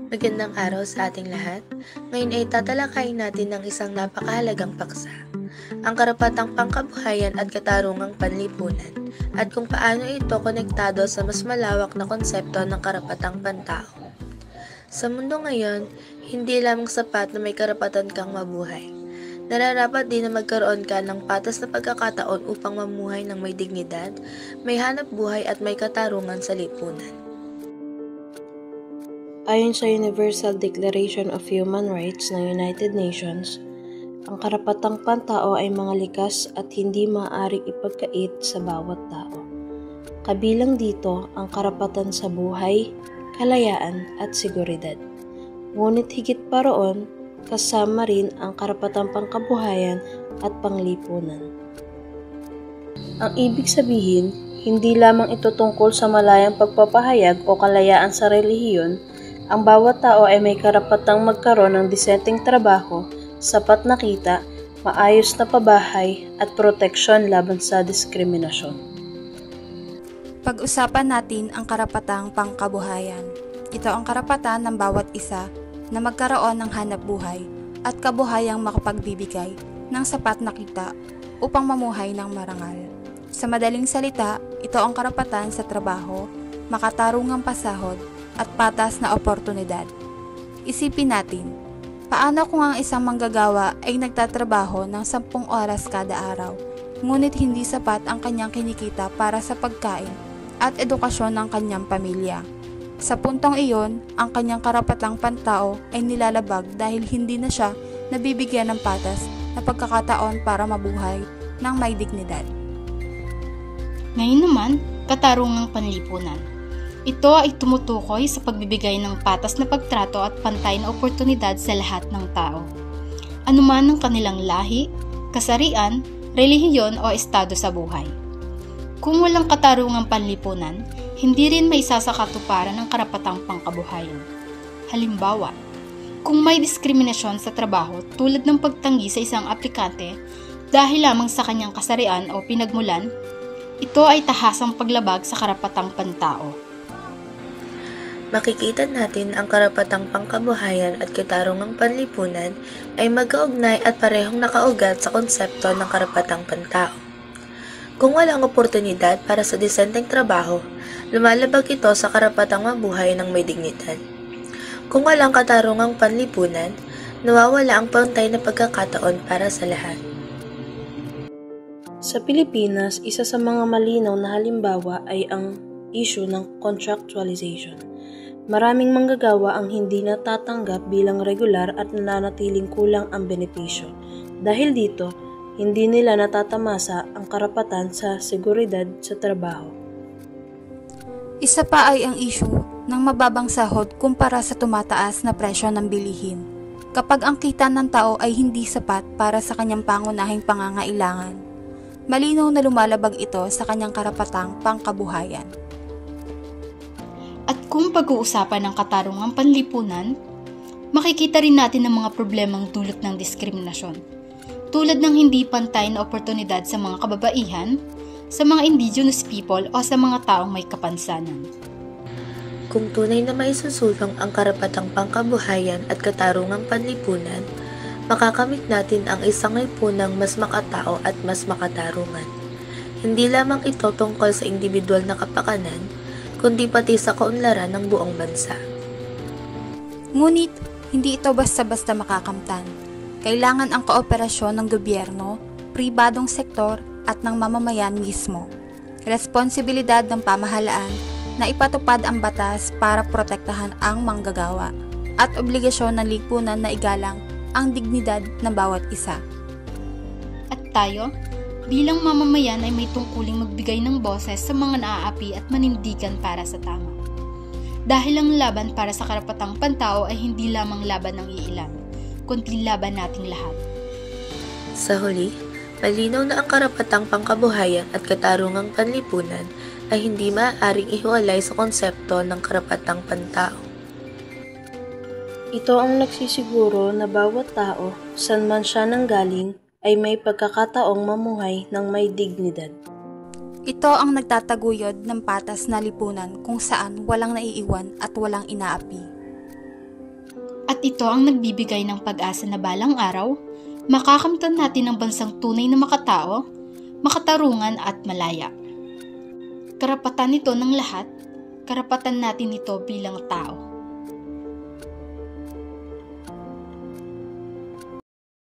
Magandang araw sa ating lahat. Ngayon ay tatalakayin natin ng isang napakahalagang paksa, ang karapatang pangkabuhayan at katarungang panlipunan, at kung paano ito konektado sa mas malawak na konsepto ng karapatang pantao. Sa mundo ngayon, hindi lamang sapat na may karapatan kang mabuhay. Nararapat din na magkaroon ka ng patas na pagkakataon upang mamuhay ng may dignidad, may hanap buhay at may katarungan sa lipunan. Ayon sa Universal Declaration of Human Rights ng United Nations, ang karapatang pantao ay mga likas at hindi maaaring ipagkait sa bawat tao. Kabilang dito ang karapatan sa buhay, kalayaan at seguridad. Ngunit higit pa roon, kasama rin ang karapatang pangkabuhayan at panglipunan. Ang ibig sabihin, hindi lamang ito tungkol sa malayang pagpapahayag o kalayaan sa relihiyon. Ang bawat tao ay may karapatang magkaroon ng disenteng trabaho, sapat na kita, maayos na pabahay at proteksyon laban sa diskriminasyon. Pag-usapan natin ang karapatang pangkabuhayan. Ito ang karapatan ng bawat isa na magkaroon ng hanap buhay at kabuhayang makapagbibigay ng sapat na kita upang mamuhay ng marangal. Sa madaling salita, ito ang karapatan sa trabaho, makatarungang pasahod, at patas na oportunidad. Isipin natin, paano kung ang isang manggagawa ay nagtatrabaho ng 10 oras kada araw, ngunit hindi sapat ang kanyang kinikita para sa pagkain at edukasyon ng kanyang pamilya? Sa puntong iyon, ang kanyang karapatang pantao ay nilalabag dahil hindi na siya nabibigyan ng patas na pagkakataon para mabuhay ng may dignidad. Ngayon naman, katarungang panlipunan. Ito ay tumutukoy sa pagbibigay ng patas na pagtrato at pantay na oportunidad sa lahat ng tao, anuman ang kanilang lahi, kasarian, relihiyon o estado sa buhay. Kung walang katarungang panlipunan, hindi rin may isasakatuparan ng karapatang pangkabuhayan. Halimbawa, kung may diskriminasyon sa trabaho tulad ng pagtanggi sa isang aplikante dahil lamang sa kanyang kasarian o pinagmulan, ito ay tahasang paglabag sa karapatang pantao. Makikita natin ang karapatang pangkabuhayan at katarungang panlipunan ay magkaugnay at parehong nakaugat sa konsepto ng karapatang pantao. Kung walang oportunidad para sa disenteng trabaho, lumalabag ito sa karapatang mabuhay ng may dignidad. Kung walang katarungang panlipunan, nawawala ang pantay na pagkakataon para sa lahat. Sa Pilipinas, isa sa mga malinaw na halimbawa ay ang issue ng contractualization. Maraming manggagawa ang hindi natatanggap bilang regular at nananatiling kulang ang benepisyo. Dahil dito, hindi nila natatamasa ang karapatan sa seguridad sa trabaho. Isa pa ay ang issue ng mababang sahod kumpara sa tumataas na presyo ng bilihin. Kapag ang kita ng tao ay hindi sapat para sa kanyang pangunahing pangangailangan, malinaw na lumalabag ito sa kanyang karapatang pangkabuhayan. At kung pag-uusapan ng katarungang panlipunan, makikita rin natin ang mga problemang dulot ng diskriminasyon, tulad ng hindi pantay na oportunidad sa mga kababaihan, sa mga indigenous people o sa mga taong may kapansanan. Kung tunay na maisusulong ang karapatang pangkabuhayan at katarungang panlipunan, makakamit natin ang isang lipunang mas makatao at mas makatarungan. Hindi lamang ito tungkol sa individual na kapakanan, kundi pati sa kaunlaran ng buong bansa. Ngunit, hindi ito basta-basta makakamtan. Kailangan ang kooperasyon ng gobyerno, pribadong sektor at ng mamamayan mismo. Responsibilidad ng pamahalaan na ipatupad ang batas para protektahan ang manggagawa at obligasyon ng lipunan na igalang ang dignidad ng bawat isa. At tayo, bilang mamamayan ay may tungkuling magbigay ng boses sa mga naaapi at manindigan para sa tama. Dahil ang laban para sa karapatang pantao ay hindi lamang laban ng iilan, kundi laban nating lahat. Sa huli, malinaw na ang karapatang pangkabuhayan at katarungang panlipunan ay hindi maaaring ihiwalay sa konsepto ng karapatang pantao. Ito ang nagsisiguro na bawat tao, saan man siya nanggaling, ay may pagkakataong mamuhay ng may dignidad. Ito ang nagtataguyod ng patas na lipunan kung saan walang naiiwan at walang inaapi. At ito ang nagbibigay ng pag-asa na balang araw, makakamtan natin ang bansang tunay na makatao, makatarungan at malaya. Karapatan ito ng lahat, karapatan natin ito bilang tao.